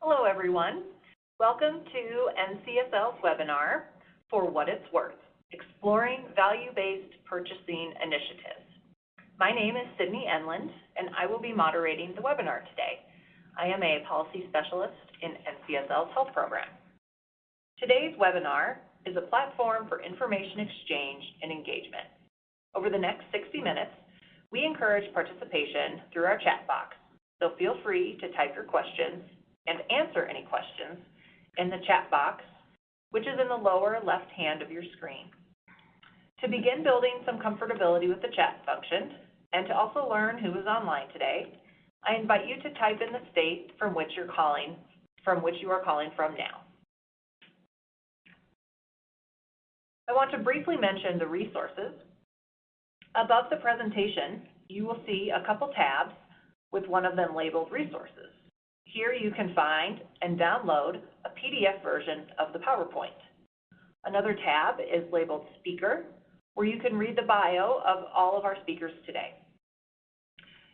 Hello, everyone. Welcome to NCSL's webinar, For What It's Worth, Exploring Value-Based Purchasing Initiatives. My name is Sydney Enland, and I will be moderating the webinar today. I am a policy specialist in NCSL's health program. Today's webinar is a platform for information exchange and engagement. Over the next 60 minutes, we encourage participation through our chat box, so feel free to type your questions and answer any questions in the chat box, which is in the lower left hand of your screen. To begin building some comfortability with the chat function and to also learn who is online today, I invite you to type in the state from which you are calling from now. I want to briefly mention the resources. Above the presentation, you will see a couple tabs with one of them labeled Resources. Here you can find and download a PDF version of the PowerPoint. Another tab is labeled Speaker, where you can read the bio of all of our speakers today.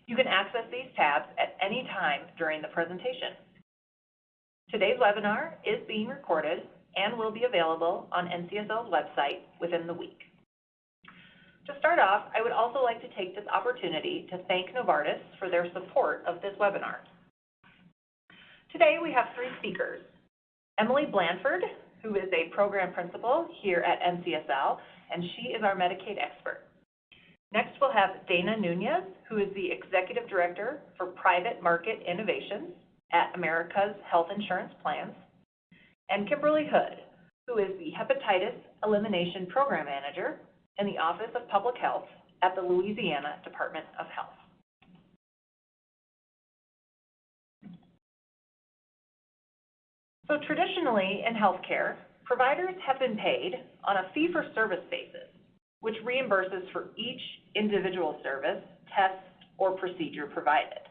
You can access these tabs at any time during the presentation. Today's webinar is being recorded and will be available on NCSL's website within the week. To start off, I would also like to take this opportunity to thank Novartis for their support of this webinar. Today we have three speakers: Emily Blanford, who is a program principal here at NCSL, and she is our Medicaid expert. Next we'll have Dana Nunez, who is the Executive Director for Private Market Innovations at America's Health Insurance Plans, and Kimberly Hood, who is the Hepatitis Elimination Program Manager in the Office of Public Health at the Louisiana Department of Health. So traditionally in healthcare, providers have been paid on a fee-for-service basis, which reimburses for each individual service, test, or procedure provided.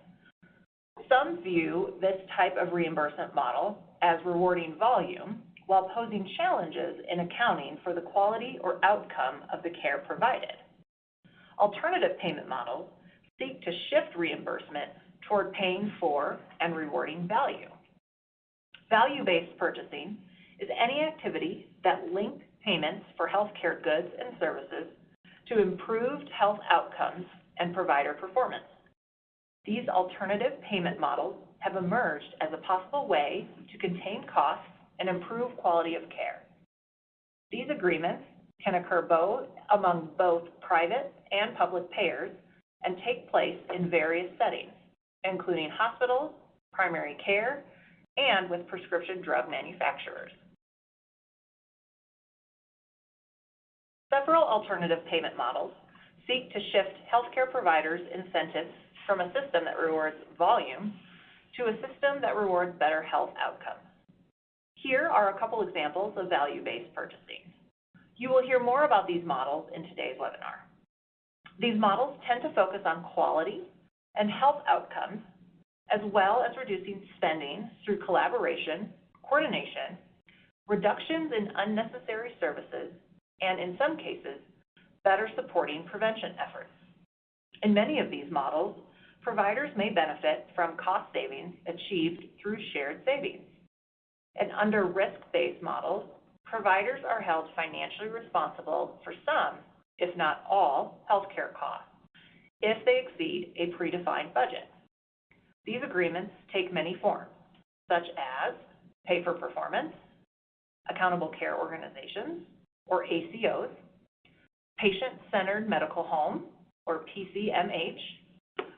Some view this type of reimbursement model as rewarding volume while posing challenges in accounting for the quality or outcome of the care provided. Alternative payment models seek to shift reimbursement toward paying for and rewarding value. Value-based purchasing is any activity that links payments for healthcare goods and services to improved health outcomes and provider performance. These alternative payment models have emerged as a possible way to contain costs and improve quality of care. These agreements can occur among both private and public payers and take place in various settings, including hospitals, primary care, and with prescription drug manufacturers. Several alternative payment models seek to shift healthcare providers' incentives from a system that rewards volume to a system that rewards better health outcomes. Here are a couple examples of value-based purchasing. You will hear more about these models in today's webinar. These models tend to focus on quality and health outcomes, as well as reducing spending through collaboration, coordination, reductions in unnecessary services, and in some cases, better supporting prevention efforts. In many of these models, providers may benefit from cost savings achieved through shared savings. And under risk-based models, providers are held financially responsible for some, if not all, healthcare costs if they exceed a predefined budget. These agreements take many forms, such as pay for performance, accountable care organizations, or ACOs, patient-centered medical home, or PCMH,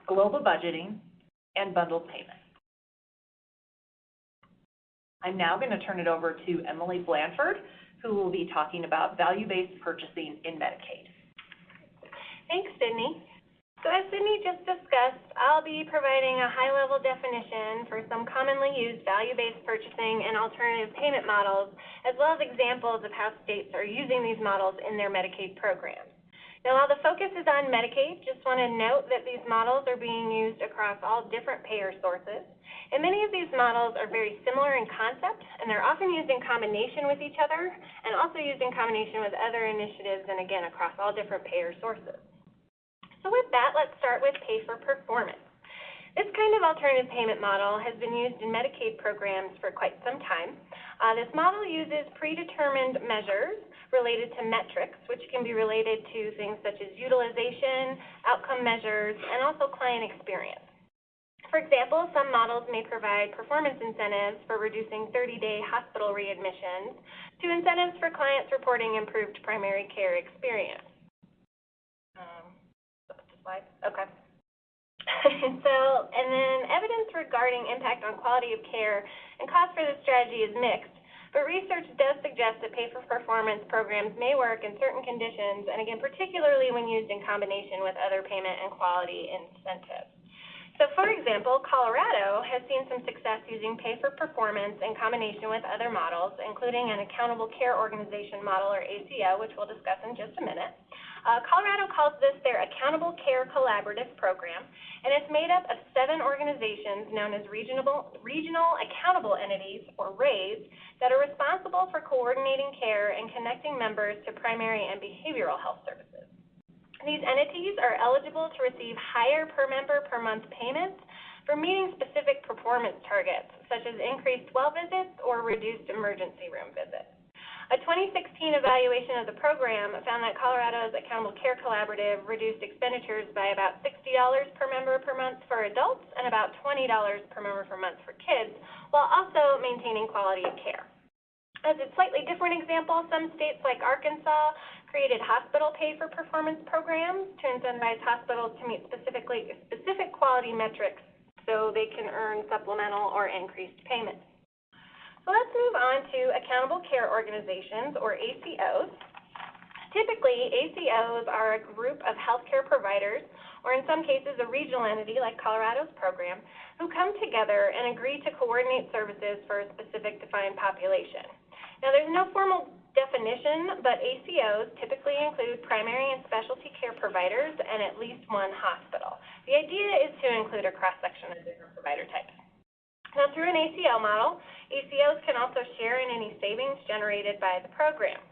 global budgeting, and bundled payment. I'm now going to turn it over to Emily Blanford, who will be talking about value-based purchasing in Medicaid. Thanks, Sydney. So as Sydney just discussed, I'll be providing a high-level definition for some commonly used value-based purchasing and alternative payment models, as well as examples of how states are using these models in their Medicaid programs. Now, while the focus is on Medicaid, just want to note that these models are being used across all different payer sources, and many of these models are very similar in concept, and they're often used in combination with each other, and also used in combination with other initiatives, and again, across all different payer sources. So with that, let's start with pay for performance. This kind of alternative payment model has been used in Medicaid programs for quite some time. This model uses predetermined measures related to metrics, which can be related to things such as utilization, outcome measures, and also client experience. For example, some models may provide performance incentives for reducing 30-day hospital readmissions to incentives for clients reporting improved primary care experience. Slide. Okay. And then evidence regarding impact on quality of care and cost for this strategy is mixed, but research does suggest that pay-for-performance programs may work in certain conditions, and again, particularly when used in combination with other payment and quality incentives. So, for example, Colorado has seen some success using pay-for-performance in combination with other models, including an accountable care organization model, or ACO, which we'll discuss in just a minute. Colorado calls this their Accountable Care Collaborative Program, and it's made up of 7 organizations known as Regional Accountable Entities, or RAEs, that are responsible for coordinating care and connecting members to primary and behavioral health services. These entities are eligible to receive higher per member per month payments for meeting specific performance targets, such as increased well visits or reduced emergency room visits. A 2016 evaluation of the program found that Colorado's Accountable Care Collaborative reduced expenditures by about $60 per member per month for adults and about $20 per member per month for kids, while also maintaining quality of care. As a slightly different example, some states like Arkansas created hospital pay-for-performance programs to incentivize hospitals to meet specific quality metrics so they can earn supplemental or increased payments. So let's move on to accountable care organizations, or ACOs. Typically, ACOs are a group of healthcare providers, or in some cases a regional entity like Colorado's program, who come together and agree to coordinate services for a specific defined population. Now, there's no formal definition, but ACOs typically include primary and specialty care providers and at least one hospital. The idea is to include a cross-section of different provider types. Now, through an ACO model, ACOs can also share in any savings generated by the program.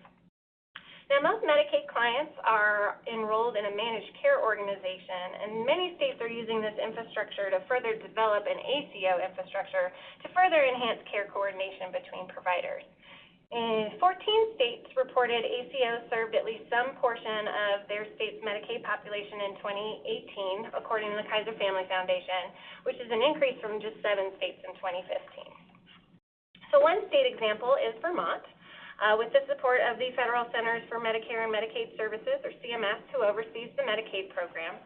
Now, most Medicaid clients are enrolled in a managed care organization, and many states are using this infrastructure to further develop an ACO infrastructure to further enhance care coordination between providers. 14 states reported ACOs served at least some portion of their state's Medicaid population in 2018, according to the Kaiser Family Foundation, which is an increase from just 7 states in 2015. So one state example is Vermont, with the support of the Federal Centers for Medicare and Medicaid Services, or CMS, who oversees the Medicaid program.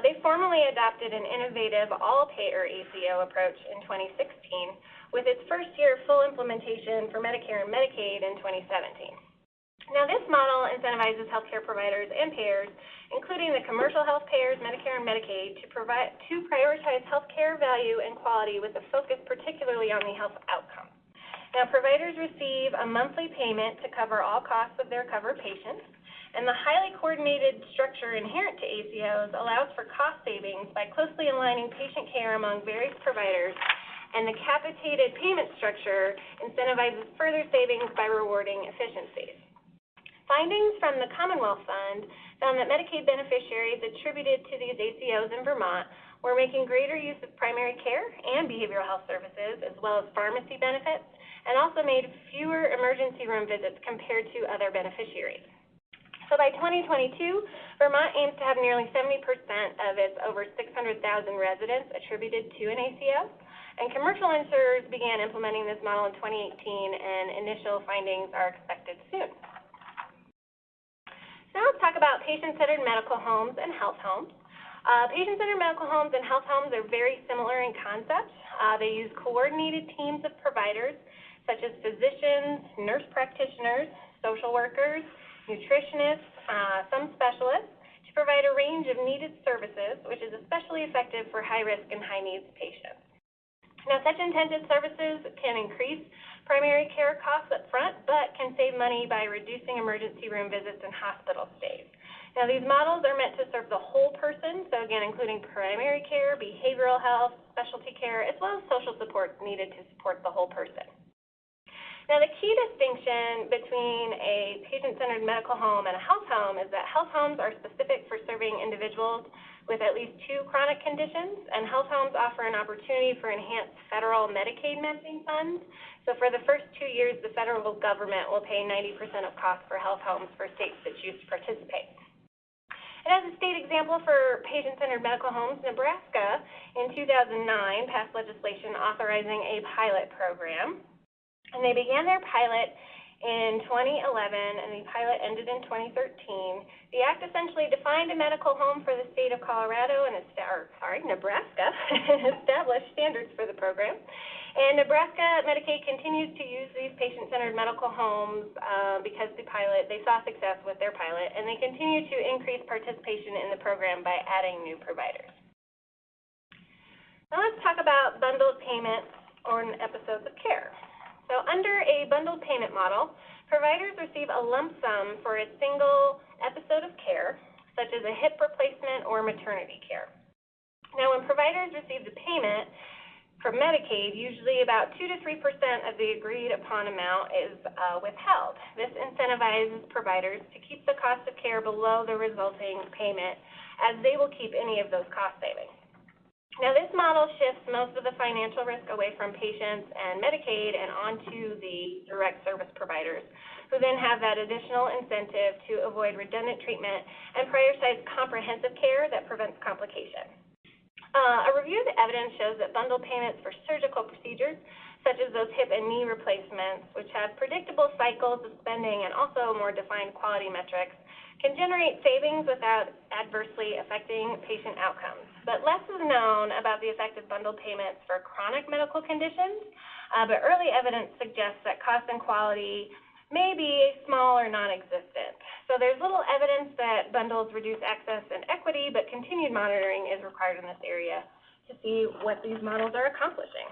They formally adopted an innovative all-payer ACO approach in 2016, with its first year of full implementation for Medicare and Medicaid in 2017. Now, this model incentivizes healthcare providers and payers, including the commercial health payers, Medicare and Medicaid, to prioritize healthcare value and quality with a focus particularly on the health outcomes. Now, providers receive a monthly payment to cover all costs of their covered patients, and the highly coordinated structure inherent to ACOs allows for cost savings by closely aligning patient care among various providers, and the capitated payment structure incentivizes further savings by rewarding efficiencies. Findings from the Commonwealth Fund found that Medicaid beneficiaries attributed to these ACOs in Vermont were making greater use of primary care and behavioral health services, as well as pharmacy benefits, and also made fewer emergency room visits compared to other beneficiaries. So by 2022, Vermont aims to have nearly 70% of its over 600,000 residents attributed to an ACO, and commercial insurers began implementing this model in 2018, and initial findings are expected soon. Now let's talk about patient-centered medical homes and health homes. Patient-centered medical homes and health homes are very similar in concept. They use coordinated teams of providers, such as physicians, nurse practitioners, social workers, nutritionists, some specialists, to provide a range of needed services, which is especially effective for high-risk and high-needs patients. Now, such intended services can increase primary care costs up front, but can save money by reducing emergency room visits and hospital stays. Now, these models are meant to serve the whole person, so again, including primary care, behavioral health, specialty care, as well as social supports needed to support the whole person. Now, the key distinction between a patient-centered medical home and a health home is that health homes are specific for serving individuals with at least 2 chronic conditions, and health homes offer an opportunity for enhanced federal Medicaid matching funds. So for the first 2 years, the federal government will pay 90% of costs for health homes for states that choose to participate. And as a state example for patient-centered medical homes, Nebraska in 2009 passed legislation authorizing a pilot program. And they began their pilot in 2011, and the pilot ended in 2013. The act essentially defined a medical home for the state of Colorado and Nebraska, and established standards for the program. And Nebraska Medicaid continues to use these patient-centered medical homes because they saw success with their pilot, and they continue to increase participation in the program by adding new providers. Now let's talk about bundled payments or episodes of care. So under a bundled payment model, providers receive a lump sum for a single episode of care, such as a hip replacement or maternity care. Now, when providers receive the payment from Medicaid, usually about 2 to 3% of the agreed upon amount is withheld. This incentivizes providers to keep the cost of care below the resulting payment, as they will keep any of those cost savings. Now, this model shifts most of the financial risk away from patients and Medicaid and onto the direct service providers, who then have that additional incentive to avoid redundant treatment and prioritize comprehensive care that prevents complication. A review of the evidence shows that bundled payments for surgical procedures, such as those hip and knee replacements, which have predictable cycles of spending and also more defined quality metrics, can generate savings without adversely affecting patient outcomes. But less is known about the effect of bundled payments for chronic medical conditions, but early evidence suggests that cost and quality may be small or non-existent. So there's little evidence that bundles reduce access and equity, but continued monitoring is required in this area to see what these models are accomplishing.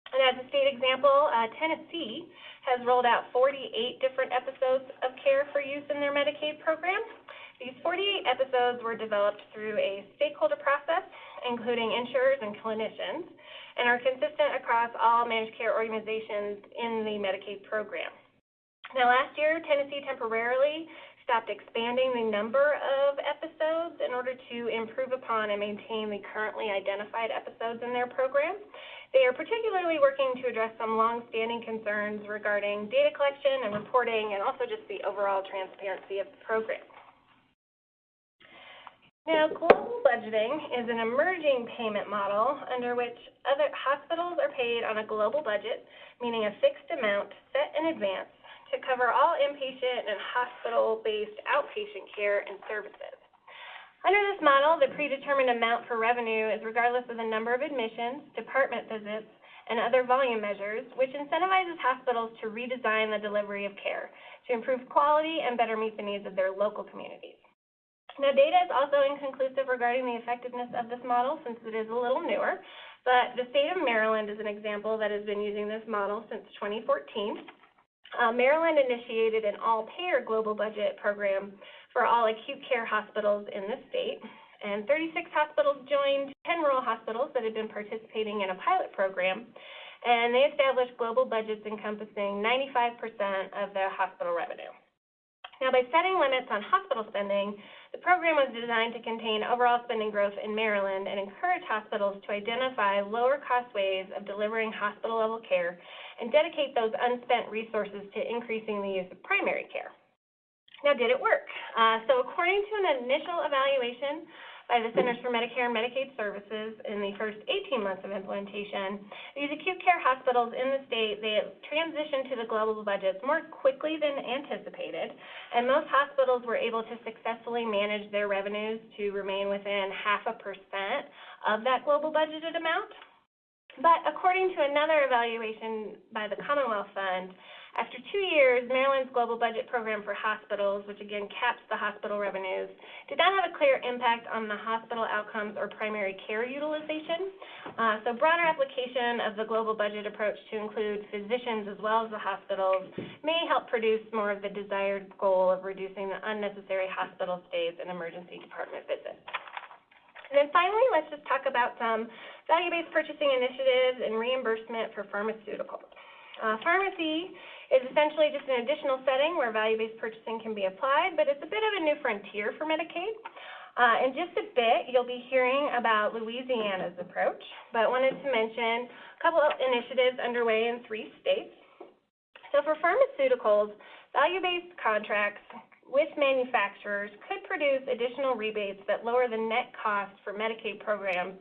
And as a state example, Tennessee has rolled out 48 different episodes of care for use in their Medicaid program. These 48 episodes were developed through a stakeholder process, including insurers and clinicians, and are consistent across all managed care organizations in the Medicaid program. Now, last year, Tennessee temporarily stopped expanding the number of episodes in order to improve upon and maintain the currently identified episodes in their program. They are particularly working to address some long-standing concerns regarding data collection and reporting, and also just the overall transparency of the program. Now, global budgeting is an emerging payment model under which other hospitals are paid on a global budget, meaning a fixed amount set in advance to cover all inpatient and hospital-based outpatient care and services. Under this model, the predetermined amount for revenue is regardless of the number of admissions, department visits, and other volume measures, which incentivizes hospitals to redesign the delivery of care to improve quality and better meet the needs of their local communities. Now, data is also inconclusive regarding the effectiveness of this model since it is a little newer, but the state of Maryland is an example that has been using this model since 2014. Maryland initiated an all-payer global budget program for all acute care hospitals in the state, and 36 hospitals joined 10 rural hospitals that had been participating in a pilot program, and they established global budgets encompassing 95% of their hospital revenue. Now, by setting limits on hospital spending, the program was designed to contain overall spending growth in Maryland and encourage hospitals to identify lower-cost ways of delivering hospital-level care and dedicate those unspent resources to increasing the use of primary care. Now, did it work? So according to an initial evaluation by the Centers for Medicare and Medicaid Services in the first 18 months of implementation, these acute care hospitals in the state, they transitioned to the global budgets more quickly than anticipated, and most hospitals were able to successfully manage their revenues to remain within 0.5% of that global budgeted amount. But according to another evaluation by the Commonwealth Fund, after 2 years, Maryland's global budget program for hospitals, which again caps the hospital revenues, did not have a clear impact on the hospital outcomes or primary care utilization. So broader application of the global budget approach to include physicians as well as the hospitals may help produce more of the desired goal of reducing the unnecessary hospital stays and emergency department visits. And then finally, let's just talk about some value-based purchasing initiatives and reimbursement for pharmaceuticals. Pharmacy is essentially just an additional setting where value-based purchasing can be applied, but it's a bit of a new frontier for Medicaid. In just a bit, you'll be hearing about Louisiana's approach, but wanted to mention a couple of initiatives underway in 3 states. So for pharmaceuticals, value-based contracts with manufacturers could produce additional rebates that lower the net cost for Medicaid programs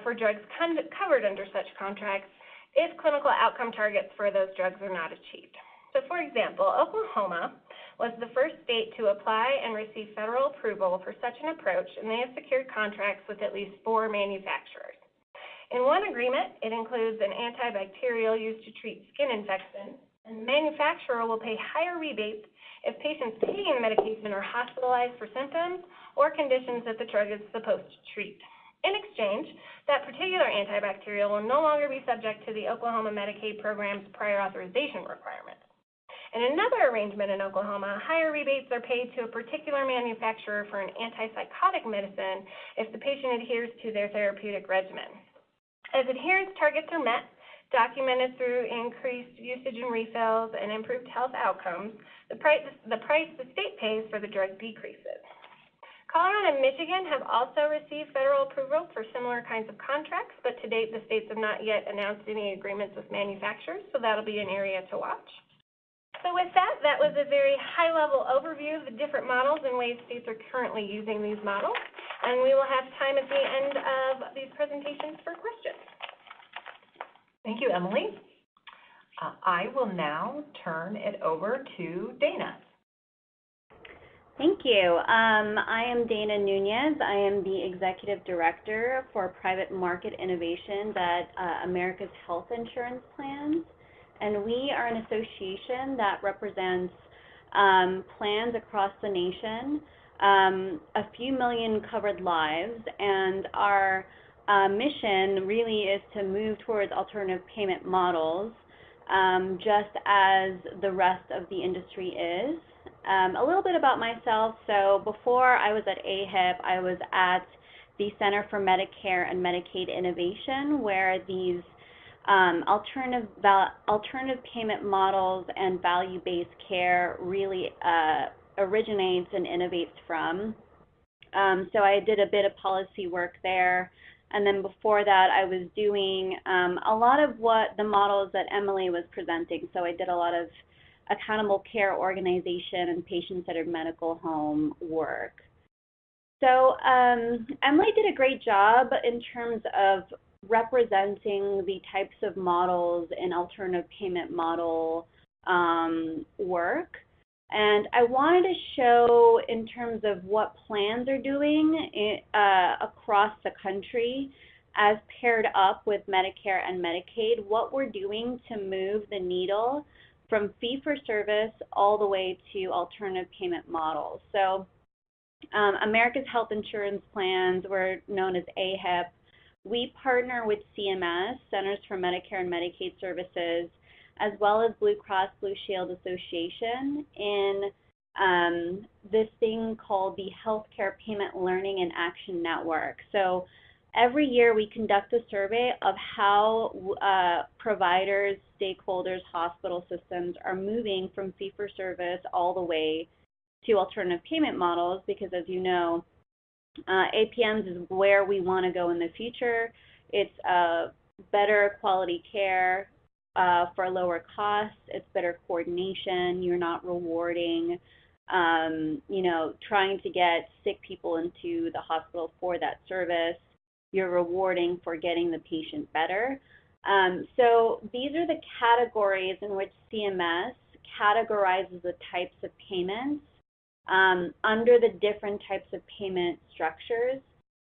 for drugs covered under such contracts if clinical outcome targets for those drugs are not achieved. So for example, Oklahoma was the first state to apply and receive federal approval for such an approach, and they have secured contracts with at least 4 manufacturers. In one agreement, it includes an antibacterial used to treat skin infections, and the manufacturer will pay higher rebates if patients taking the medication are hospitalized for symptoms or conditions that the drug is supposed to treat. In exchange, that particular antibacterial will no longer be subject to the Oklahoma Medicaid program's prior authorization requirements. In another arrangement in Oklahoma, higher rebates are paid to a particular manufacturer for an antipsychotic medicine if the patient adheres to their therapeutic regimen. As adherence targets are met, documented through increased usage and refills and improved health outcomes, the price the state pays for the drug decreases. Colorado and Michigan have also received federal approval for similar kinds of contracts, but to date the states have not yet announced any agreements with manufacturers, so that'll be an area to watch. So with that, that was a very high-level overview of the different models and ways states are currently using these models, and we will have time at the end of these presentations for questions. Thank you, Emily. I will now turn it over to Dana. Thank you. I am Dana Nunez. I am the Executive Director for Private Market Innovations at America's Health Insurance Plans. And we are an association that represents plans across the nation, a few million covered lives, and our mission really is to move towards alternative payment models, just as the rest of the industry is. A little bit about myself. So before I was at AHIP, I was at the Center for Medicare and Medicaid Innovation, where these alternative payment models and value-based care really originates and innovates from. So I did a bit of policy work there. And then before that, I was doing a lot of what the models that Emily was presenting. So I did a lot of accountable care organization and patient-centered medical home work. So Emily did a great job in terms of representing the types of models in alternative payment model work. And I wanted to show in terms of what plans are doing across the country as paired up with Medicare and Medicaid, what we're doing to move the needle from fee-for-service all the way to alternative payment models. So America's Health Insurance Plans, we're known as AHIP. We partner with CMS, Centers for Medicare and Medicaid Services, as well as Blue Cross Blue Shield Association in this thing called the Healthcare Payment Learning and Action Network. So every year we conduct a survey of how providers, stakeholders, hospital systems are moving from fee-for-service all the way to alternative payment models, because as you know, APMs is where we want to go in the future. It's better quality care for lower costs. It's better coordination. You're not rewarding, trying to get sick people into the hospital for that service. You're rewarding for getting the patient better. So these are the categories in which CMS categorizes the types of payments under the different types of payment structures.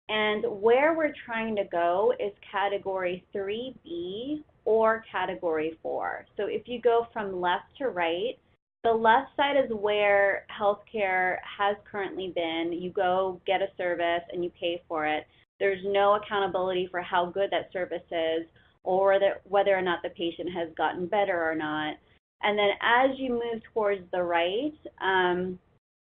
And where we're trying to go is category 3B or category 4. So if you go from left to right, the left side is where healthcare has currently been. You go get a service and you pay for it. There's no accountability for how good that service is or whether or not the patient has gotten better or not. And then as you move towards the right,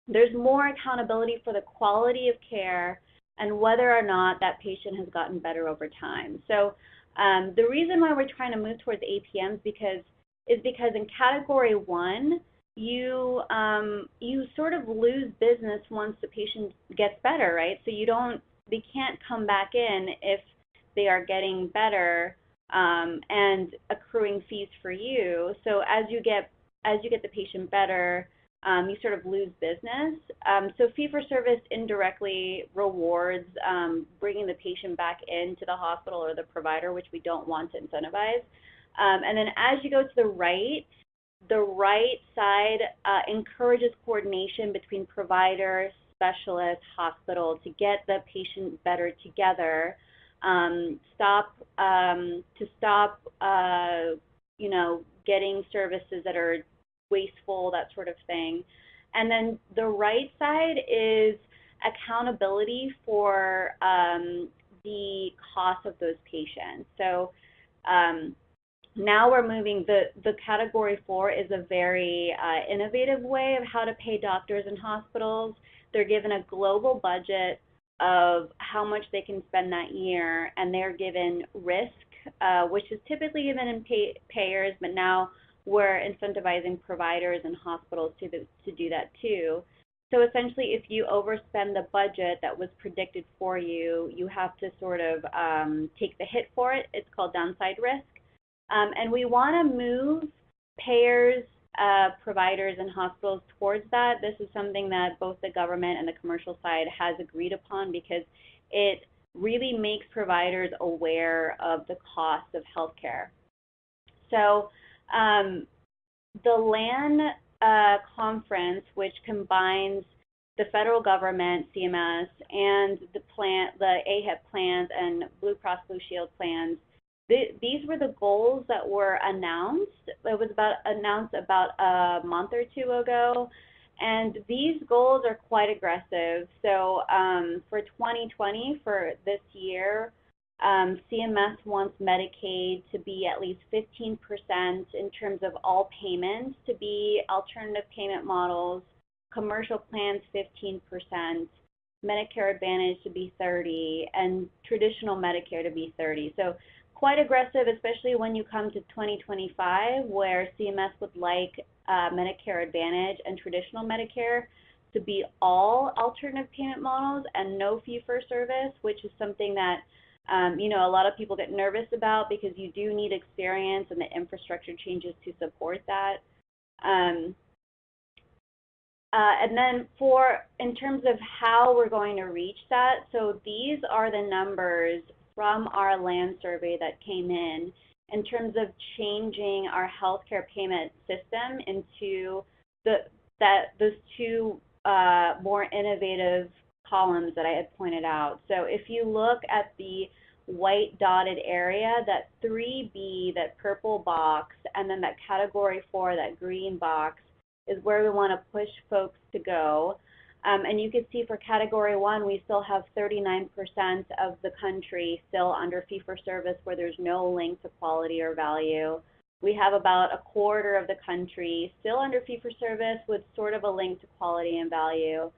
there's more accountability for the quality of care and whether or not that patient has gotten better over time. So the reason why we're trying to move towards APMs is because is because in Category 1, you sort of lose business once the patient gets better, right? So they can't come back in if they are getting better and accruing fees for you. So as you get the patient better, you sort of lose business. So fee-for-service indirectly rewards bringing the patient back into the hospital or the provider, which we don't want to incentivize. And then as you go to the right side encourages coordination between provider, specialist, hospital to get the patient better together. Stop getting services that are wasteful, that sort of thing. And then the right side is accountability for the cost of those patients. So now we're moving, the Category 4 is a very innovative way of how to pay doctors and hospitals. They're given a global budget of how much they can spend that year, and they're given risk, which is typically given in payers, but now we're incentivizing providers and hospitals to do that too. So essentially, if you overspend the budget that was predicted for you, you have to sort of take the hit for it. It's called downside risk. And we want to move payers, providers, and hospitals towards that. This is something that both the government and the commercial side has agreed upon because it really makes providers aware of the cost of healthcare. So the LAN conference, which combines the federal government, CMS, and the AHIP plans and Blue Cross Blue Shield plans, these were the goals that were announced. It was announced about a month or two ago, and these goals are quite aggressive. So for 2020, for this year, CMS wants Medicaid to be at least 15% in terms of all payments to be alternative payment models, commercial plans 15%, Medicare Advantage to be 30%, and traditional Medicare to be 30%. So quite aggressive, especially when you come to 2025, where CMS would like Medicare Advantage and traditional Medicare to be all alternative payment models and no fee-for-service, which is something that a lot of people get nervous about because you do need experience and the infrastructure changes to support that. And then in terms of how we're going to reach that, so these are the numbers from our land survey that came in terms of changing our healthcare payment system into those two more innovative columns that I had pointed out. So if you look at the white dotted area, that 3B, that purple box, and then that Category 4, that green box, is where we want to push folks to go. And you can see for Category 1, we still have 39% of the country still under fee-for-service where there's no link to quality or value. We have about a quarter of the country still under fee-for-service with sort of a link to quality and value.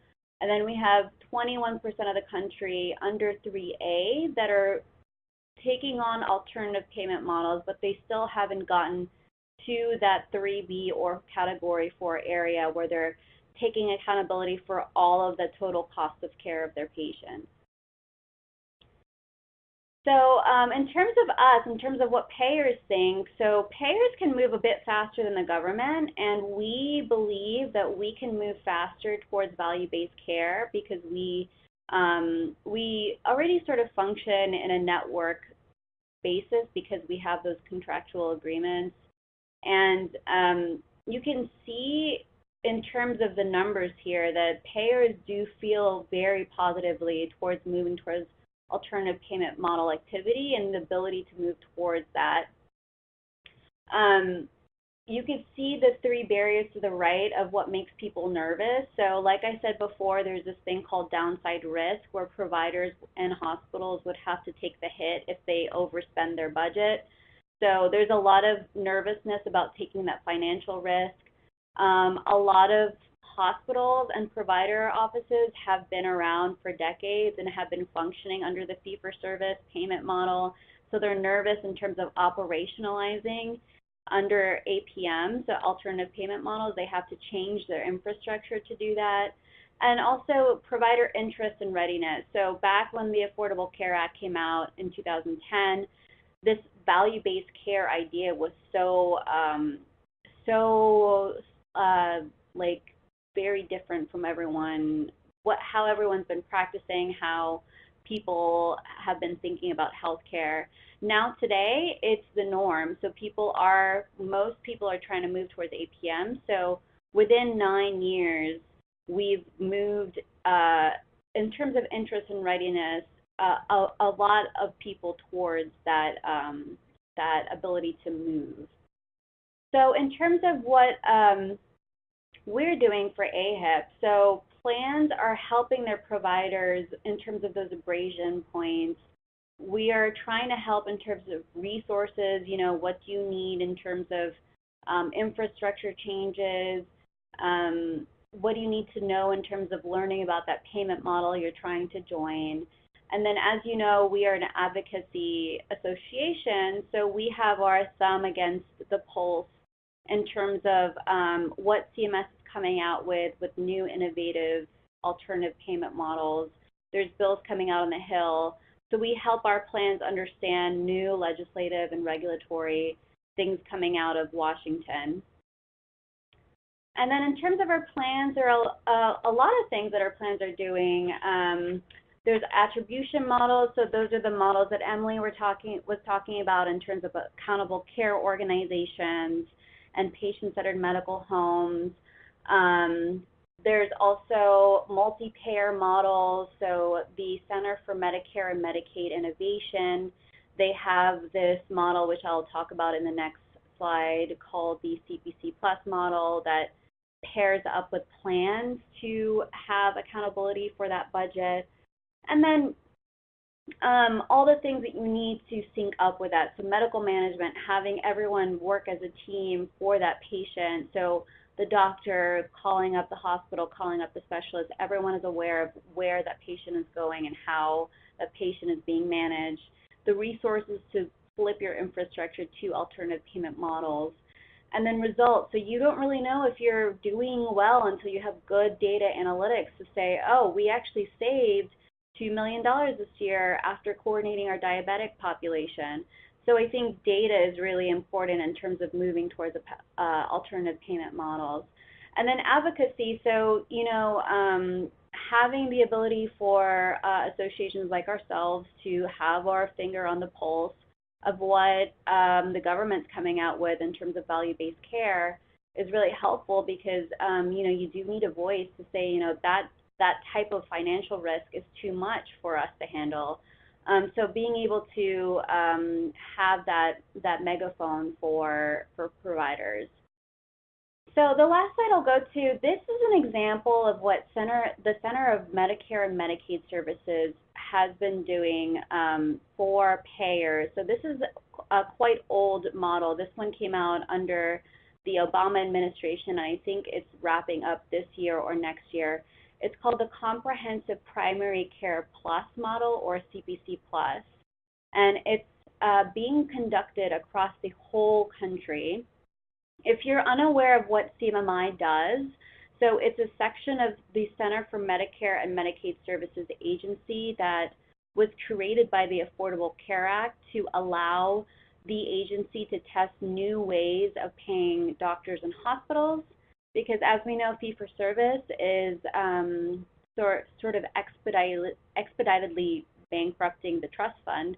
And then we have 21% of the country under 3A that are taking on alternative payment models, but they still haven't gotten to that 3B or Category 4 area where they're taking accountability for all of the total cost of care of their patients. So in terms of us, in terms of what payers think, so payers can move a bit faster than the government, and we believe that we can move faster towards value-based care because we already sort of function in a network basis because we have those contractual agreements. And you can see in terms of the numbers here that payers do feel very positively towards moving towards alternative payment model activity and the ability to move towards that. You can see the three barriers to the right of what makes people nervous. So like I said before, there's this thing called downside risk where providers and hospitals would have to take the hit if they overspend their budget. So there's a lot of nervousness about taking that financial risk. A lot of hospitals and provider offices have been around for decades and have been functioning under the fee-for-service payment model. So they're nervous in terms of operationalizing under APM, so alternative payment models. They have to change their infrastructure to do that. And also provider interest and readiness. So back when the Affordable Care Act came out in 2010, this value-based care idea was so like very different from everyone, how everyone's been practicing, how people have been thinking about healthcare. Now today, it's the norm. So most people are trying to move towards APM. So within 9 years, we've moved, in terms of interest and readiness, a lot of people towards that, that ability to move. So in terms of what we're doing for AHIP, so plans are helping their providers in terms of those abrasion points. We are trying to help in terms of resources, what do you need in terms of infrastructure changes, what do you need to know in terms of learning about that payment model you're trying to join. And then, as you know, we are an advocacy association, so we have our thumb against the pulse in terms of what CMS is coming out with new innovative alternative payment models. There's bills coming out on the Hill, so we help our plans understand new legislative and regulatory things coming out of Washington. And then in terms of our plans, there are a lot of things that our plans are doing. There's attribution models, so those are the models that Emily was talking about in terms of accountable care organizations and patient-centered medical homes. There's also multi-payer models, so the Center for Medicare and Medicaid Innovation, they have this model, which I'll talk about in the next slide, called the CPC Plus model that pairs up with plans to have accountability for that budget. And then all the things that you need to sync up with that. So medical management, having everyone work as a team for that patient. So the doctor calling up the hospital, calling up the specialist, everyone is aware of where that patient is going and how that patient is being managed. The resources to flip your infrastructure to alternative payment models. And then results. So you don't really know if you're doing well until you have good data analytics to say, oh, we actually saved $2 million this year after coordinating our diabetic population. So I think data is really important in terms of moving towards alternative payment models. And then advocacy, so, having the ability for associations like ourselves to have our finger on the pulse of what the government's coming out with in terms of value-based care is really helpful because, you do need a voice to say, that type of financial risk is too much for us to handle. So being able to have that megaphone for providers. So the last slide I'll go to, this is an example of what the Center of Medicare and Medicaid Services has been doing for payers. So this is a quite old model. This one came out under the Obama administration, and I think it's wrapping up this year or next year. It's called the Comprehensive Primary Care Plus model, or CPC Plus, and it's being conducted across the whole country. If you're unaware of what CMMI does, so it's a section of the Center for Medicare and Medicaid Services agency that was created by the Affordable Care Act to allow the agency to test new ways of paying doctors and hospitals, because as we know, fee-for-service is sort of expeditedly bankrupting the trust fund.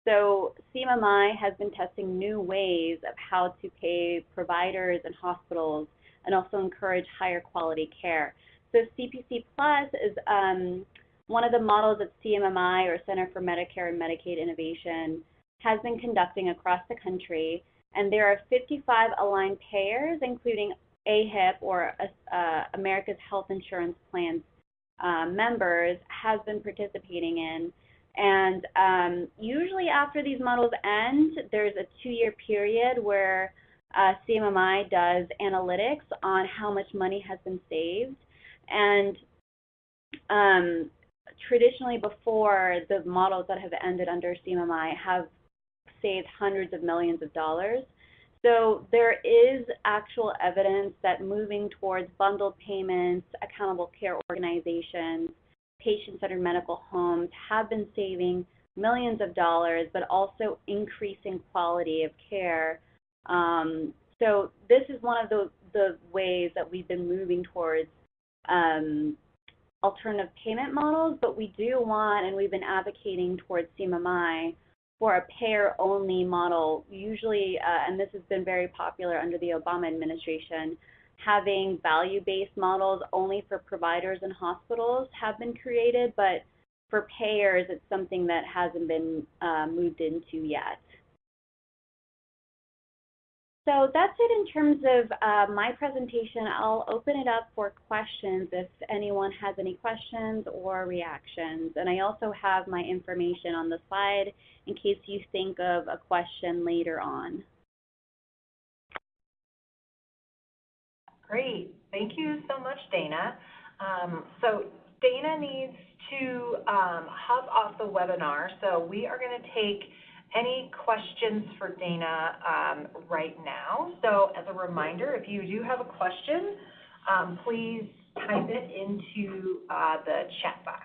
So CMMI has been testing new ways of how to pay providers and hospitals and also encourage higher quality care. So CPC Plus is one of the models that CMMI, or Center for Medicare and Medicaid Innovation, has been conducting across the country. And there are 55 aligned payers, including AHIP, or America's Health Insurance Plans members, has been participating in. And usually after these models end, there's a 2-year period where CMMI does analytics on how much money has been saved. And traditionally before, the models that have ended under CMMI have saved hundreds of millions of dollars. So there is actual evidence that moving towards bundled payments, accountable care organizations, patient-centered medical homes have been saving millions of dollars, but also increasing quality of care. So this is one of the ways that we've been moving towards alternative payment models, but we do want, and we've been advocating towards CMMI for a payer-only model. Usually, and this has been very popular under the Obama administration, having value-based models only for providers and hospitals have been created, but for payers, it's something that hasn't been moved into yet. So that's it in terms of my presentation. I'll open it up for questions if anyone has any questions or reactions. And I also have my information on the slide in case you think of a question later on. Great. Thank you so much, Dana. So Dana needs to hop off the webinar, so we are going to take any questions for Dana right now. So as a reminder, if you do have a question, please type it into the chat box.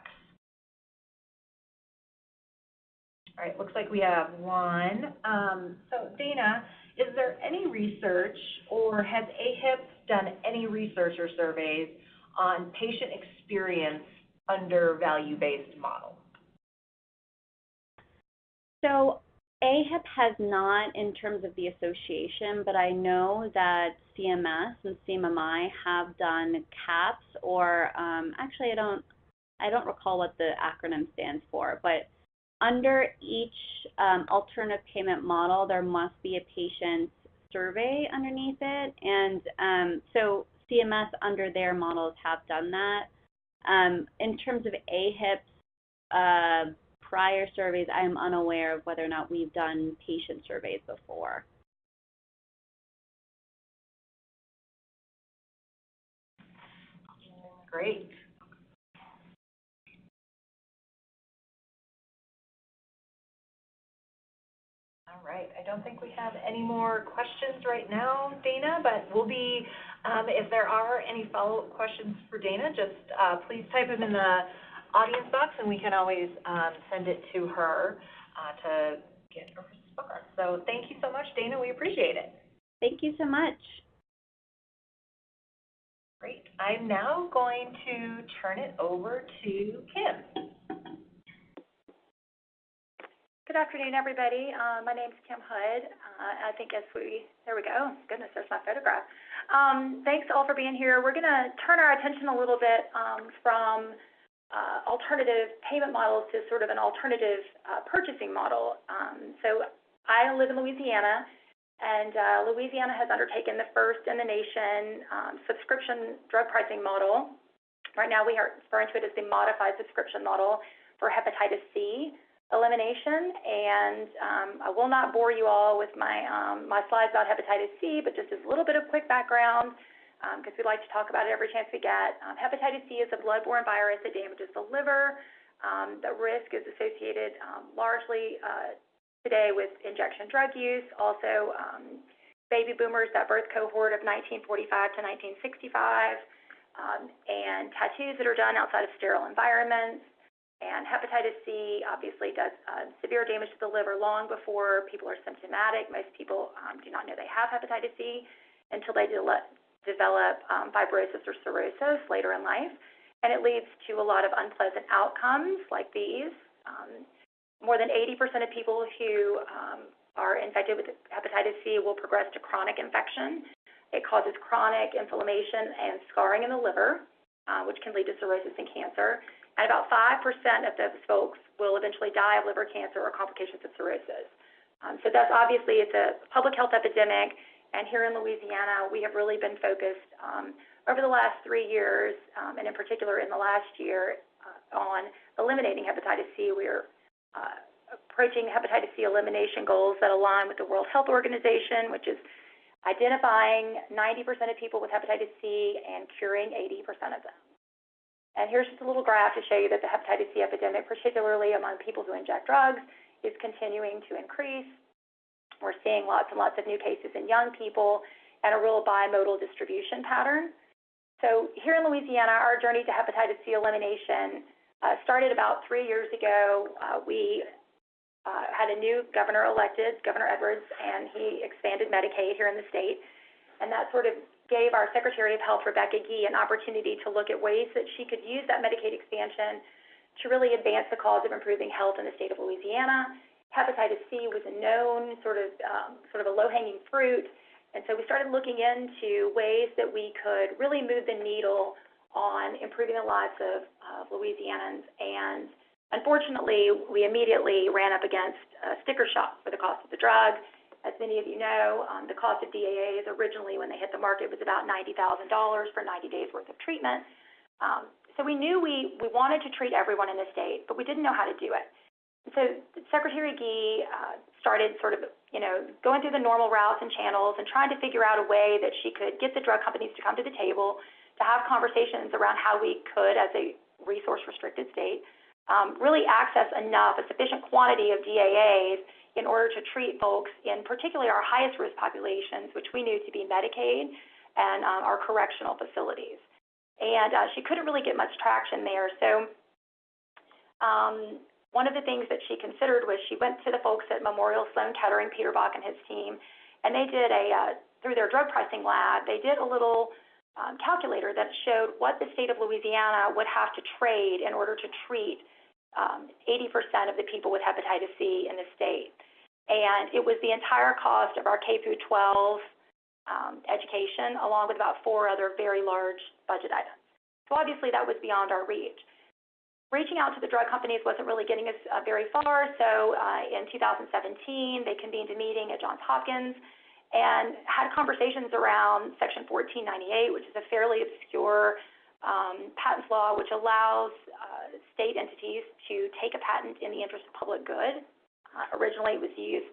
All right, looks like we have one. So Dana, is there any research, or has AHIP done any research or surveys on patient experience under value-based model? So AHIP has not in terms of the association, but I know that CMS and CMMI have done CAPS, or actually I don't recall what the acronym stands for, but under each alternative payment model, there must be a patient survey underneath it, and so CMS under their models have done that. In terms of AHIP's prior surveys, I am unaware of whether or not we've done patient surveys before. Great. All right, I don't think we have any more questions right now, Dana, but we'll be, if there are any follow-up questions for Dana, just please type them in the audience box, and we can always send it to her to get a response. So thank you so much, Dana. We appreciate it. Thank you so much. Great. I'm now going to turn it over to Kim. Good afternoon, everybody. My name's Kim Hood. I think there we go. Goodness, there's my photograph. Thanks all for being here. We're going to turn our attention a little bit from alternative payment models to sort of an alternative purchasing model. So I live in Louisiana, and Louisiana has undertaken the first in the nation subscription drug pricing model. Right now we are referring to it as the modified subscription model for hepatitis C elimination, and I will not bore you all with my slides about hepatitis C, but just as a little bit of quick background, because we like to talk about it every chance we get. Hepatitis C is a bloodborne virus that damages the liver. The risk is associated largely today with injection drug use, also baby boomers, that birth cohort of 1945 to 1965, and tattoos that are done outside of sterile environments. And hepatitis C obviously does severe damage to the liver long before people are symptomatic. Most people do not know they have hepatitis C until they develop fibrosis or cirrhosis later in life. And it leads to a lot of unpleasant outcomes like these. More than 80% of people who are infected with hepatitis C will progress to chronic infection. It causes chronic inflammation and scarring in the liver, which can lead to cirrhosis and cancer. And about 5% of those folks will eventually die of liver cancer or complications of cirrhosis. So that's obviously, it's a public health epidemic. And here in Louisiana, we have really been focused over the last 3 years, and in particular in the last year, on eliminating hepatitis C. We are approaching hepatitis C elimination goals that align with the World Health Organization, which is identifying 90% of people with hepatitis C and curing 80% of them. And here's just a little graph to show you that the hepatitis C epidemic, particularly among people who inject drugs, is continuing to increase. We're seeing seeing lots and lots of new cases in young people and a real bimodal distribution pattern. So here in Louisiana, our journey to hepatitis C elimination started about 3 years ago. We had a new governor elected, Governor Edwards, and he expanded Medicaid here in the state. And that sort of gave our Secretary of Health, Rebecca Gee, an opportunity to look at ways that she could use that Medicaid expansion to really advance the cause of improving health in the state of Louisiana. Hepatitis C was a known sort of a low-hanging fruit. And so we started looking into ways that we could really move the needle on improving the lives of Louisianans. And unfortunately, we immediately ran up against a sticker shock for the cost of the drug. As many of you know, the cost of DAAs originally when they hit the market was about $90,000 for 90 days worth of treatment. So we knew we wanted to treat everyone in the state, but we didn't know how to do it. So Secretary Gee started sort of, going through the normal routes and channels and trying to figure out a way that she could get the drug companies to come to the table, to have conversations around how we could, as a resource-restricted state, really access a sufficient quantity of DAAs in order to treat folks in particularly our highest risk populations, which we knew to be Medicaid and our correctional facilities. And she couldn't really get much traction there. So one of the things that she considered was she went to the folks at Memorial Sloan Kettering, Peter Bach and his team, and they did through their drug pricing lab, they did a little calculator that showed what the state of Louisiana would have to trade in order to treat 80% of the people with hepatitis C in the state. And it was the entire cost of our K through 12 education, along with about 4 other very large budget items. So obviously that was beyond our reach. Reaching out to the drug companies wasn't really getting us very far, so in 2017, they convened a meeting at Johns Hopkins and had conversations around Section 1498, which is a fairly obscure patents law which allows state entities to take a patent in the interest of public good. Originally, it was used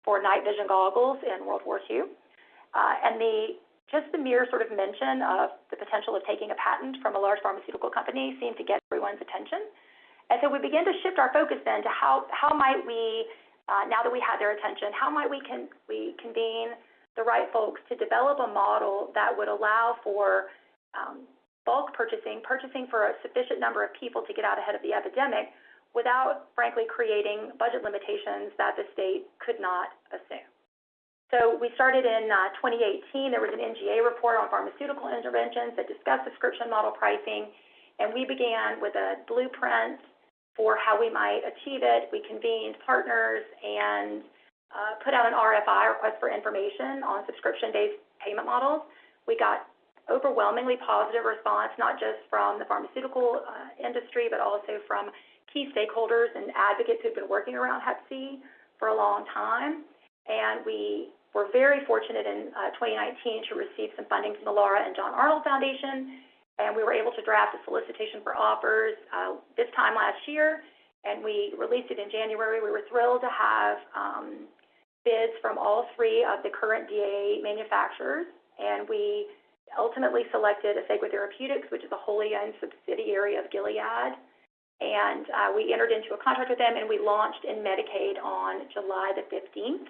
for night vision goggles in World War II. And just the mere sort of mention of the potential of taking a patent from a large pharmaceutical company seemed to get everyone's attention. And so we began to shift our focus then to how might we, now that we had their attention, how might we convene the right folks to develop a model that would allow for bulk purchasing for a sufficient number of people to get out ahead of the epidemic without, frankly, creating budget limitations that the state could not assume. So we started in 2018. There was an NGA report on pharmaceutical interventions that discussed subscription model pricing, and we began with a blueprint for how we might achieve it. We convened partners and put out an RFI, request for information, on subscription-based payment models. We got overwhelmingly positive response, not just from the pharmaceutical industry, but also from key stakeholders and advocates who've been working around Hep C for a long time. And we were very fortunate in 2019 to receive some funding from the Laura and John Arnold Foundation, and we were able to draft a solicitation for offers this time last year, and we released it in January. We were thrilled to have bids from all 3 of the current DAA manufacturers, and we ultimately selected Asegua Therapeutics, which is a wholly owned subsidiary of Gilead, and we entered into a contract with them, and we launched in Medicaid on July the 15th.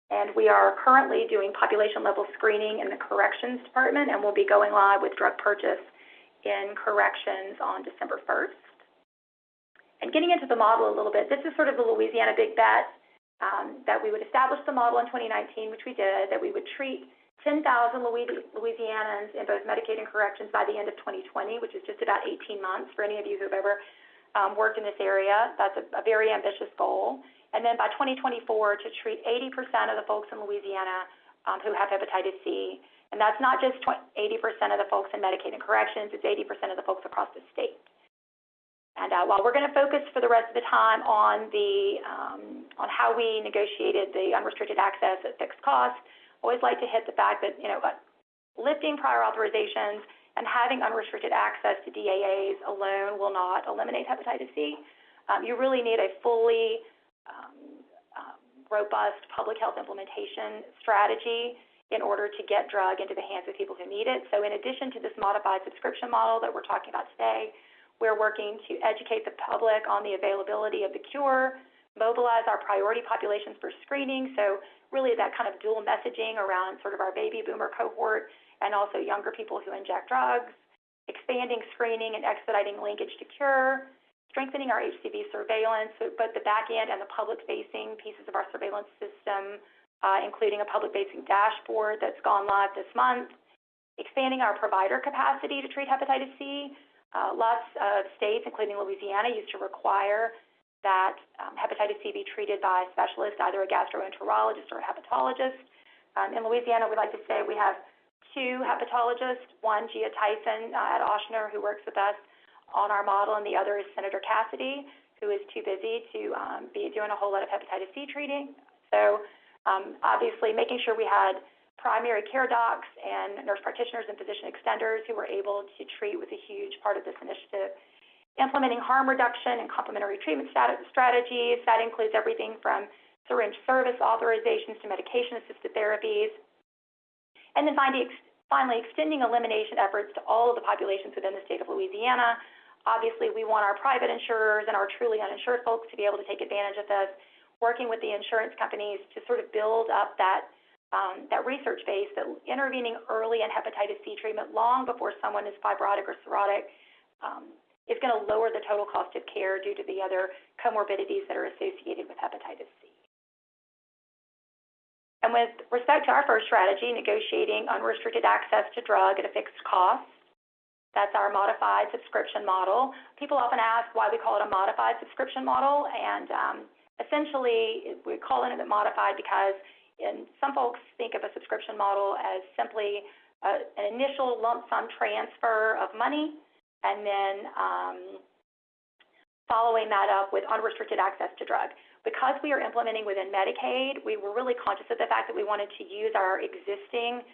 And we are currently doing population-level screening in the corrections department, and we'll be going live with drug purchase in corrections on December 1st. And getting into the model a little bit, this is sort of the Louisiana big bet, that we would establish the model in 2019, which we did, that we would treat 10,000 Louisianans in both Medicaid and corrections by the end of 2020, which is just about 18 months for any of you who have ever worked in this area. That's a very ambitious goal. And then by 2024, to treat 80% of the folks in Louisiana who have hepatitis C. And that's not just 80% of the folks in Medicaid and corrections, it's 80% of the folks across the state. And while we're going to focus for the rest of the time on how we negotiated the unrestricted access at fixed cost, I always like to hit the fact that, lifting prior authorizations and having unrestricted access to DAAs alone will not eliminate hepatitis C. You really need a fully robust public health implementation strategy in order to get drug into the hands of people who need it. So in addition to this modified subscription model that we're talking about today, we're working to educate the public on the availability of the cure, mobilize our priority populations for screening. So really that kind of dual messaging around sort of our baby boomer cohort and also younger people who inject drugs, expanding screening and expediting linkage to cure, strengthening our HCV surveillance, both the back end and the public-facing pieces of our surveillance system, including a public-facing dashboard that's gone live this month, expanding our provider capacity to treat hepatitis C. Lots of states, including Louisiana, used to require that hepatitis C be treated by a specialist, either a gastroenterologist or a hepatologist. In Louisiana, we like to say we have 2 hepatologists, one Gia Tyson at Ochsner, who works with us on our model, and the other is Senator Cassidy, who is too busy to be doing a whole lot of hepatitis C treating. So obviously making sure we had primary care docs and nurse practitioners and physician extenders who were able to treat was a huge part of this initiative. Implementing harm reduction and complementary treatment strategies. That includes everything from syringe service authorizations to medication-assisted therapies. And then finally, extending elimination efforts to all of the populations within the state of Louisiana. Obviously, we want our private insurers and our truly uninsured folks to be able to take advantage of this, working with the insurance companies to sort of build up that research base that intervening early in hepatitis C treatment long before someone is fibrotic or cirrhotic is going to lower the total cost of care due to the other comorbidities that are associated with hepatitis C. And with respect to our first strategy, negotiating unrestricted access to drug at a fixed cost, that's our modified subscription model. People often ask why we call it a modified subscription model, and essentially we call it modified because some folks think of a subscription model as simply an initial lump sum transfer of money, and then following that up with unrestricted access to drug. Because we are implementing within Medicaid, we were really conscious of the fact that we wanted to use our existing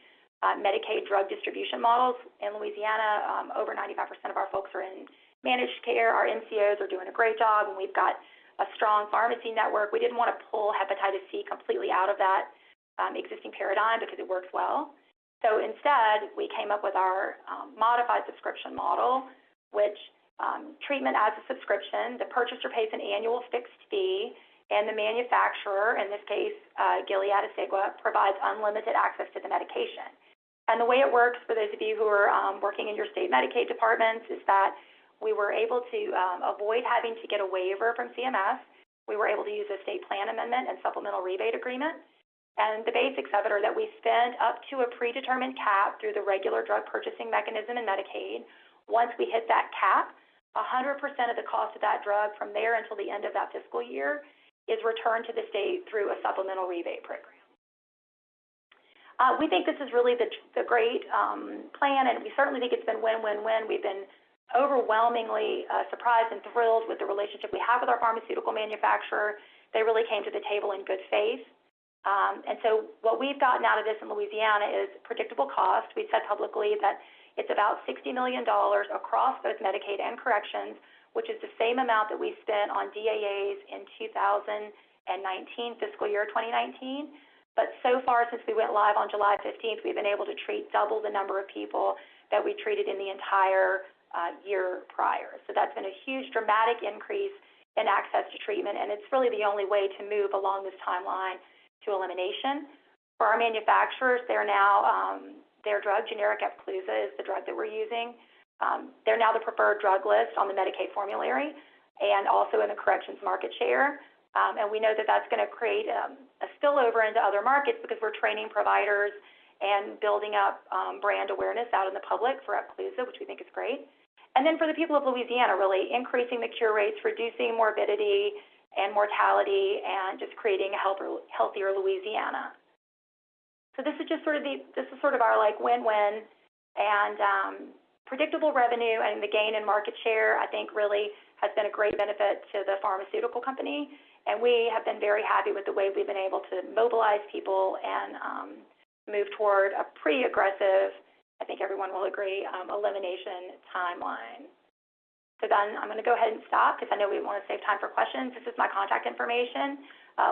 Medicaid drug distribution models. In Louisiana, over 95% of our folks are in managed care. Our NCOs are doing a great job, and we've got a strong pharmacy network. We didn't want to pull hepatitis C completely out of that existing paradigm because it works well. So instead, we came up with our modified subscription model, which treatment as a subscription, the purchaser pays an annual fixed fee, and the manufacturer, in this case, Gilead Asegua, provides unlimited access to the medication. And the way it works for those of you who are working in your state Medicaid departments is that we were able to avoid having to get a waiver from CMS. We were able to use a state plan amendment and supplemental rebate agreement. And the basics of it are that we spend up to a predetermined cap through the regular drug purchasing mechanism in Medicaid. Once we hit that cap, 100% of the cost of that drug from there until the end of that fiscal year is returned to the state through a supplemental rebate program. We think this is really the great plan, and we certainly think it's been win-win-win. We've been overwhelmingly surprised and thrilled with the relationship we have with our pharmaceutical manufacturer. They really came to the table in good faith. And so what we've gotten out of this in Louisiana is predictable cost. We've said publicly that it's about $60 million across both Medicaid and corrections, which is the same amount that we spent on DAAs in 2019, fiscal year 2019. But so far, since we went live on July 15th, we've been able to treat double the number of people that we treated in the entire year prior. So that's been a huge, dramatic increase in access to treatment, and it's really the only way to move along this timeline to elimination. For our manufacturers, they're now, their drug, generic Epclusa, is the drug that we're using. They're now the preferred drug list on the Medicaid formulary and also in the corrections market share. And we know that that's going to create a spillover into other markets because we're training providers and building up brand awareness out in the public for Epclusa, which we think is great. And then for the people of Louisiana, really increasing the cure rates, reducing morbidity and mortality, and just creating a healthier Louisiana. So this is just sort of our like win-win, and predictable revenue and the gain in market share, I think, really has been a great benefit to the pharmaceutical company, and we have been very happy with the way we've been able to mobilize people and move toward a pretty aggressive, I think everyone will agree, elimination timeline. So then I'm going to go ahead and stop because I know we want to save time for questions. This is my contact information.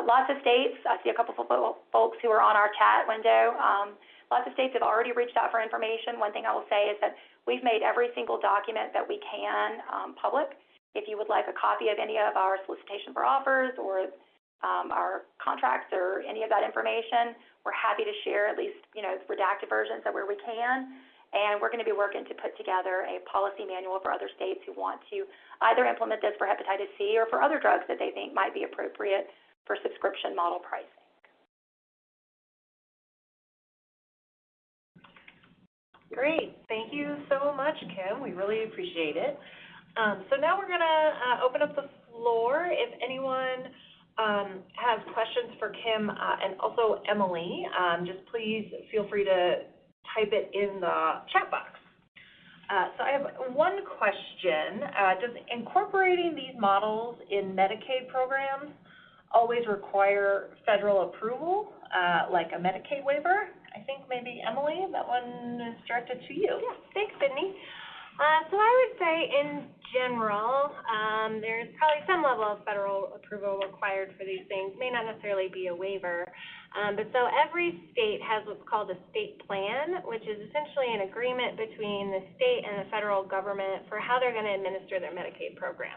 Lots of states, I see a couple of folks who are on our chat window. Lots of states have already reached out for information. One thing I will say is that we've made every single document that we can public. If you would like a copy of any of our solicitation for offers or our contracts or any of that information. We're happy to share at least, redacted versions of where we can. And we're going to be working to put together a policy manual for other states who want to either implement this for hepatitis C or for other drugs that they think might be appropriate for subscription model pricing. Great. Thank you so much, Kim. We really appreciate it. So now we're going to open up the floor. If anyone has questions for Kim and also Emily, just please feel free to type it in the chat box. So I have one question. Does incorporating these models in Medicaid programs always require federal approval, like a Medicaid waiver? I think maybe Emily, that one is directed to you. Yeah, thanks, Sydney. So I would say in general, there's probably some level of federal approval required for these things. May not necessarily be a waiver. But so every state has what's called a state plan, which is essentially an agreement between the state and the federal government for how they're going to administer their Medicaid program.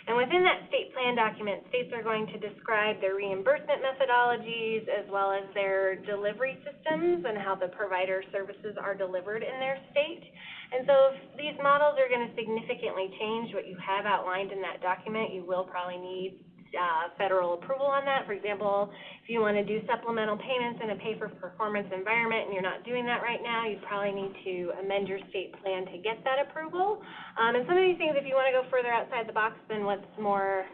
And within that state plan document, states are going to describe their reimbursement methodologies as well as their delivery systems and how the provider services are delivered in their state. And so if these models are going to significantly change what you have outlined in that document, you will probably need federal approval on that. For example, if you want to do supplemental payments in a pay-for-performance environment and you're not doing that right now, you probably need to amend your state plan to get that approval. And some of these things, if you want to go further outside the box than what's more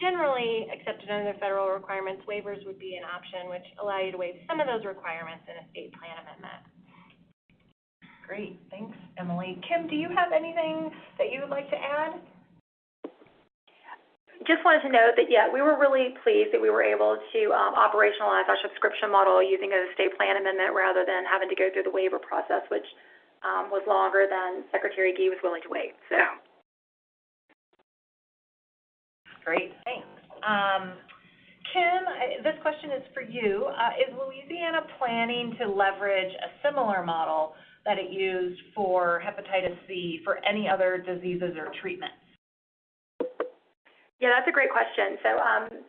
generally accepted under the federal requirements, waivers would be an option, which allow you to waive some of those requirements in a state plan amendment. Great. Thanks, Emily. Kim, do you have anything that you would like to add? Just wanted to note that, we were really pleased that we were able to operationalize our subscription model using a state plan amendment rather than having to go through the waiver process, which was longer than Secretary Gee was willing to wait. So. Great, thanks. Kim, this question is for you. Is Louisiana planning to leverage a similar model that it used for hepatitis C for any other diseases or treatments? Yeah, that's a grext question.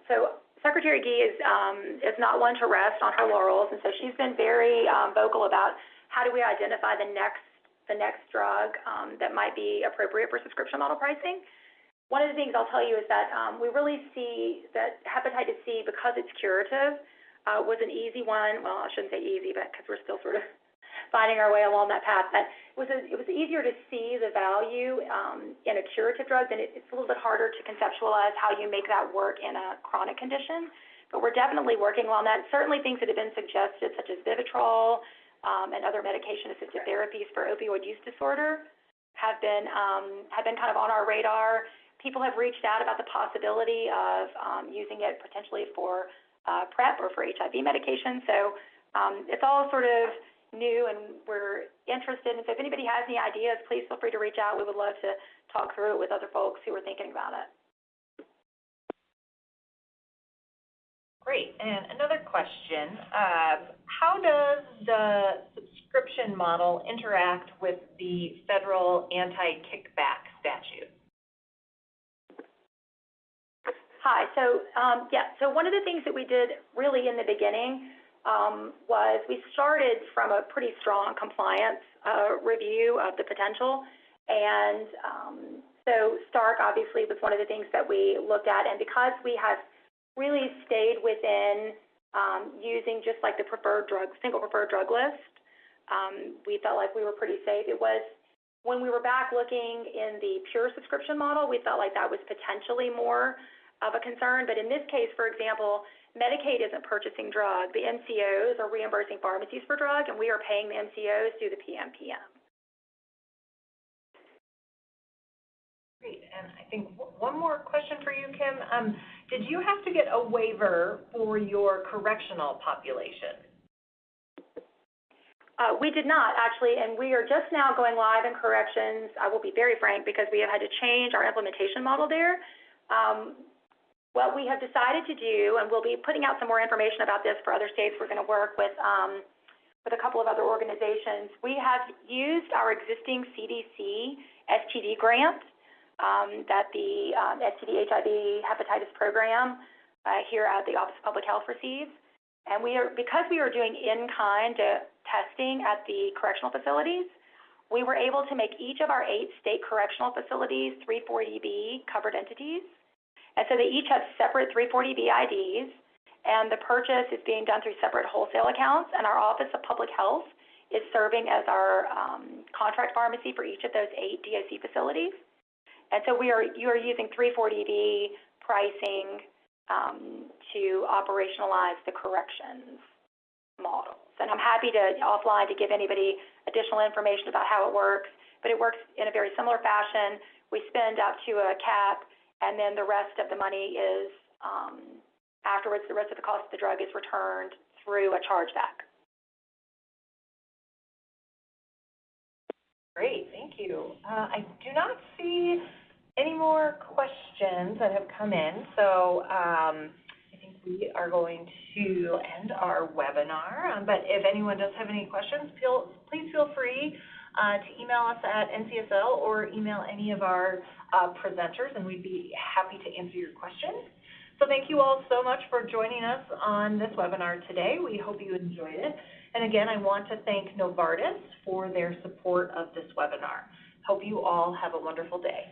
So Secretary Gee is not one to rest on her laurels, and so she's been very vocal about how do we identify the next drug that might be appropriate for subscription model pricing. One of the things I'll tell you is that we really see that hepatitis C, because it's curative, was an easy one. Well, I shouldn't say easy, but because we're still sort of finding our way along that path. But it was easier to see the value in a curative drug than it's a little bit harder to conceptualize how you make that work in a chronic condition. But we're definitely working on that. Certainly things that have been suggested, such as Vivitrol and other medication-assisted therapies for opioid use disorder, have been kind of on our radar. People have reached out about the possibility of using it potentially for PrEP or for HIV medication. So it's all sort of new, and we're interested. And so if anybody has any ideas, please feel free to reach out. We would love to talk through it with other folks who are thinking about it. Great. And another question, how does the subscription model interact with the federal anti-kickback statute? Hi. So one of the things that we did really in the beginning was we started from a pretty strong compliance review of the potential. And so Stark obviously was one of the things that we looked at. And because we have really stayed within using just like the single preferred drug list, we felt like we were pretty safe. It was when we were back looking in the pure subscription model, we felt like that was potentially more of a concern. But in this case, for example, Medicaid isn't purchasing drug. The MCOs are reimbursing pharmacies for drug, and we are paying the MCOs through the PMPM. Great. And I think one more question for you, Kim. Did you have to get a waiver for your correctional population? We did not, actually, and we are just now going live in corrections. I will be very frank, because we have had to change our implementation model there. What we have decided to do, and we'll be putting out some more information about this for other states. We're going to work with a couple of other organizations. We have used our existing CDC STD grant that the STD HIV hepatitis program here at the Office of Public Health receives. And because we are doing in-kind testing at the correctional facilities, we were able to make each of our 8 state correctional facilities 340B covered entities. And so they each have separate 340B IDs, and the purchase is being done through separate wholesale accounts, and our Office of Public Health is serving as our contract pharmacy for each of those 8 DOC facilities. And so you are using 340B pricing to operationalize the corrections models. And I'm happy to offline to give anybody additional information about how it works, but it works in a very similar fashion. We spend up to a cap, and then the rest of the money is, afterwards, the rest of the cost of the drug is returned through a chargeback. Great, thank you. I do not see any more questions that have come in, so I think we are going to end our webinar. But if anyone does have any questions, please feel free to email us at NCSL or email any of our presenters, and we'd be happy to answer your questions. So thank you all so much for joining us on this webinar today. We hope you enjoyed it. And again, I want to thank Novartis for their support of this webinar. Hope you all have a wonderful day.